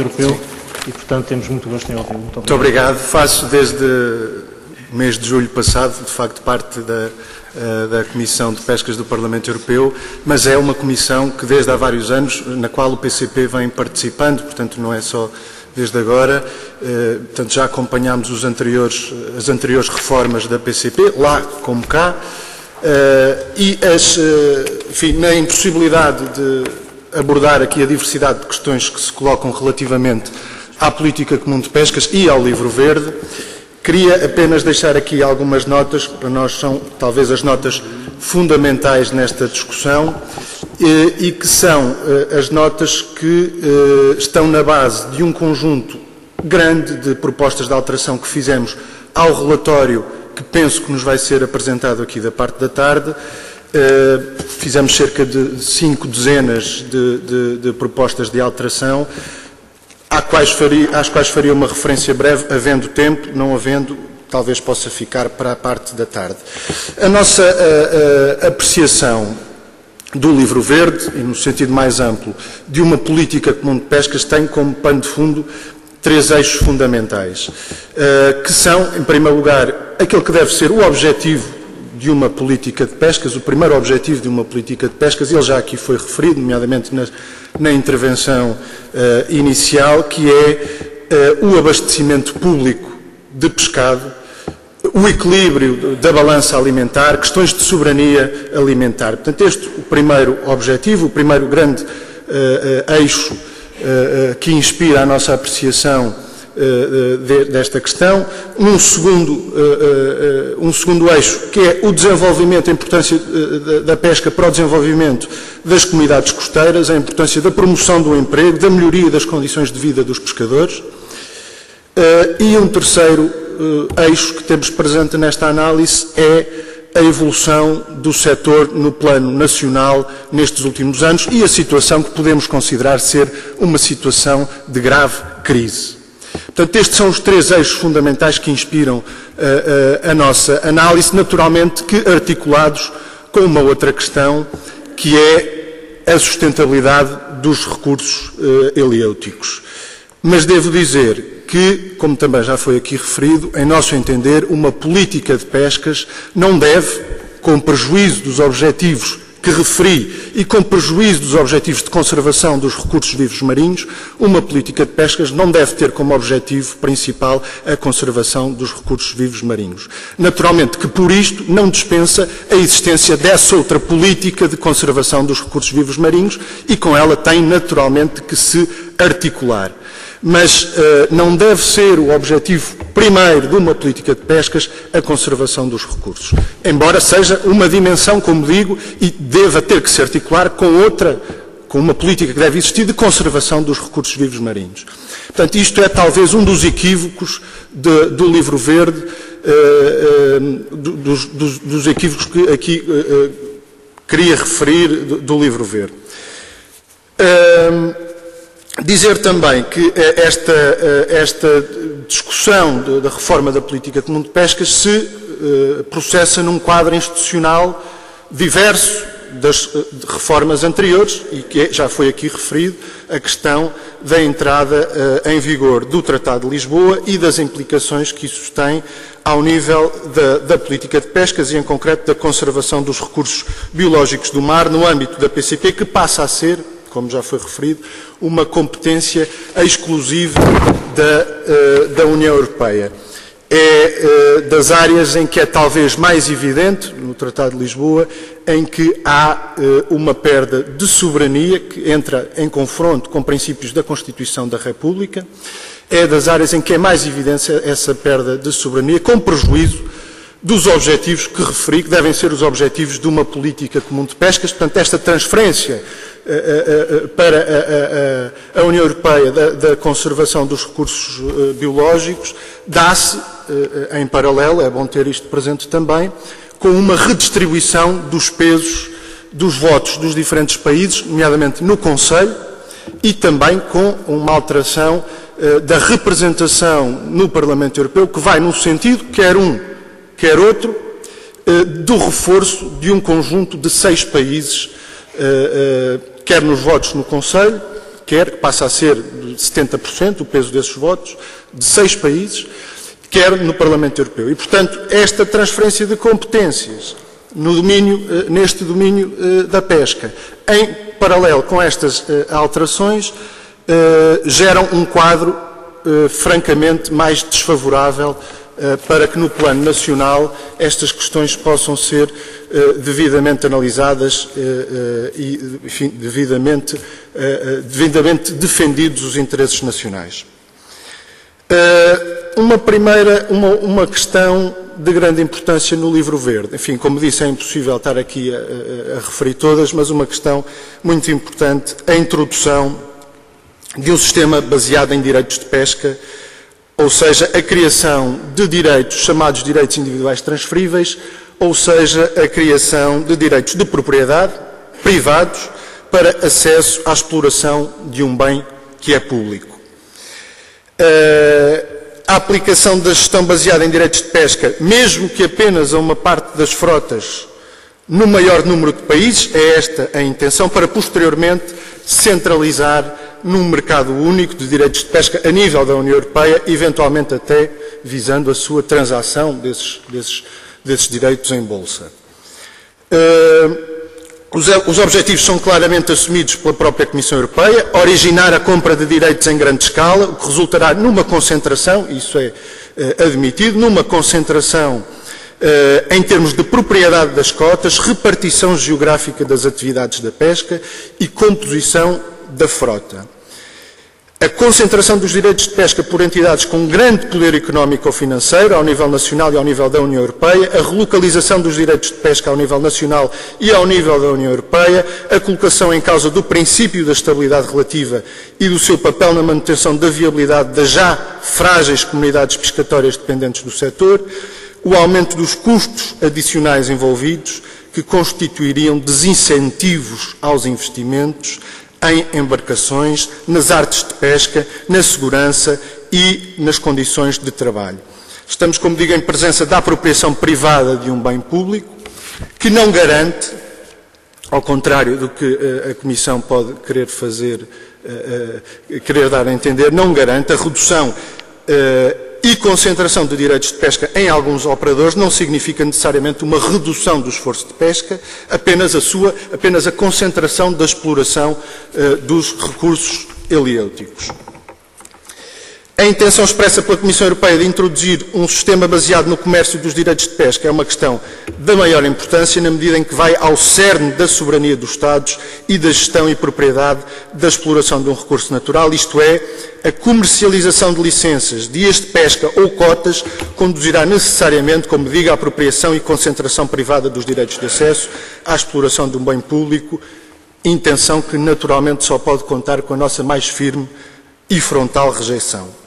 Europeu e, portanto, temos muito gosto em ouvi-lo. Muito obrigado. Faço desde o mês de julho passado, de facto, parte da Comissão de Pescas do Parlamento Europeu, mas é uma comissão que desde há vários anos, na qual o PCP vem participando, portanto não é só desde agora, portanto já acompanhámos as anteriores reformas da PCP, lá como cá, e enfim, na impossibilidade de abordar aqui a diversidade de questões que se colocam relativamente à política comum de pescas e ao livro verde, queria apenas deixar aqui algumas notas, que para nós são talvez as notas fundamentais nesta discussão e que são as notas que estão na base de um conjunto grande de propostas de alteração que fizemos ao relatório que penso que nos vai ser apresentado aqui da parte da tarde. Fizemos cerca de 5 dezenas de propostas de alteração, às quais faria uma referência breve, havendo tempo, não havendo, talvez possa ficar para a parte da tarde. A nossa apreciação do livro verde, e no sentido mais amplo, de uma política comum de pescas, tem como pano de fundo 3 eixos fundamentais, que são, em primeiro lugar, aquele que deve ser o objetivo de uma política de pescas, o primeiro objetivo de uma política de pescas, ele já aqui foi referido, nomeadamente na intervenção inicial, que é o abastecimento público de pescado, o equilíbrio da balança alimentar, questões de soberania alimentar. Portanto, este é o primeiro objetivo, o primeiro grande eixo que inspira a nossa apreciação desta questão. Um segundo eixo, que é o desenvolvimento, a importância da pesca para o desenvolvimento das comunidades costeiras, a importância da promoção do emprego, da melhoria das condições de vida dos pescadores. E um terceiro eixo que temos presente nesta análise é a evolução do setor no plano nacional nestes últimos anos e a situação que podemos considerar ser uma situação de grave crise. Portanto, estes são os 3 eixos fundamentais que inspiram a nossa análise, naturalmente que articulados com uma outra questão, que é a sustentabilidade dos recursos helióticos. Mas devo dizer que, como também já foi aqui referido, em nosso entender, uma política de pescas não deve, com prejuízo dos objetivos que referi e com prejuízo dos objetivos de conservação dos recursos vivos marinhos, uma política de pescas não deve ter como objetivo principal a conservação dos recursos vivos marinhos. Naturalmente que por isto não dispensa a existência dessa outra política de conservação dos recursos vivos marinhos e com ela tem naturalmente que se articular. Mas não deve ser o objetivo primeiro de uma política de pescas a conservação dos recursos. Embora seja uma dimensão, como digo, e deva ter que se articular com uma política que deve existir de conservação dos recursos vivos marinhos. Portanto, isto é talvez um dos equívocos do livro verde, dos equívocos que aqui queria referir do livro verde. Dizer também que esta discussão da reforma da política comum de pescas se processa num quadro institucional diverso das reformas anteriores e que já foi aqui referido a questão da entrada em vigor do Tratado de Lisboa e das implicações que isso tem ao nível da política de pescas e, em concreto, da conservação dos recursos biológicos do mar no âmbito da PCP, que passa a ser, como já foi referido, uma competência exclusiva da União Europeia. É das áreas em que é talvez mais evidente, no Tratado de Lisboa, em que há uma perda de soberania que entra em confronto com princípios da Constituição da República. É das áreas em que é mais evidente essa perda de soberania, com prejuízo dos objetivos que referi, que devem ser os objetivos de uma política comum de pescas. Portanto, esta transferência para a União Europeia da conservação dos recursos biológicos dá-se, em paralelo, é bom ter isto presente também, com uma redistribuição dos pesos dos votos dos diferentes países, nomeadamente no Conselho, e também com uma alteração da representação no Parlamento Europeu, que vai no sentido, quer um, quer outro, do reforço de um conjunto de 6 países, quer nos votos no Conselho, quer, que passa a ser de de 70%, o peso desses votos, de 6 países, quer no Parlamento Europeu. E, portanto, esta transferência de competências neste domínio da pesca, em paralelo com estas alterações, geram um quadro francamente mais desfavorável para que no plano nacional estas questões possam ser devidamente analisadas e, enfim, devidamente defendidos os interesses nacionais. Uma questão de grande importância no livro verde. Enfim, como disse, é impossível estar aqui a referir todas, mas uma questão muito importante, a introdução de um sistema baseado em direitos de pesca, ou seja, a criação de direitos chamados direitos individuais transferíveis, ou seja, a criação de direitos de propriedade privados para acesso à exploração de um bem que é público. A aplicação da gestão baseada em direitos de pesca, mesmo que apenas a uma parte das frotas, no maior número de países, é esta a intenção, para posteriormente centralizar num mercado único de direitos de pesca a nível da União Europeia, eventualmente até visando a sua transação desses direitos em bolsa. Os objetivos são claramente assumidos pela própria Comissão Europeia, originar a compra de direitos em grande escala, o que resultará numa concentração, isso é admitido, numa concentração em termos de propriedade das cotas, repartição geográfica das atividades da pesca e composição da frota. A concentração dos direitos de pesca por entidades com grande poder económico ou financeiro, ao nível nacional e ao nível da União Europeia, a relocalização dos direitos de pesca ao nível nacional e ao nível da União Europeia, a colocação em causa do princípio da estabilidade relativa e do seu papel na manutenção da viabilidade das já frágeis comunidades pescatórias dependentes do setor, o aumento dos custos adicionais envolvidos, que constituiriam desincentivos aos investimentos em embarcações, nas artes de pesca, na segurança e nas condições de trabalho. Estamos, como digo, em presença da apropriação privada de um bem público, que não garante, ao contrário do que a Comissão pode querer dar a entender, não garante a redução e concentração de direitos de pesca em alguns operadores não significa necessariamente uma redução do esforço de pesca, apenas a concentração da exploração dos recursos helióticos. A intenção expressa pela Comissão Europeia de introduzir um sistema baseado no comércio dos direitos de pesca é uma questão da maior importância na medida em que vai ao cerne da soberania dos Estados e da gestão e propriedade da exploração de um recurso natural, isto é, a comercialização de licenças, dias de pesca ou cotas conduzirá necessariamente, como digo, à apropriação e concentração privada dos direitos de acesso à exploração de um bem público, intenção que naturalmente só pode contar com a nossa mais firme e frontal rejeição.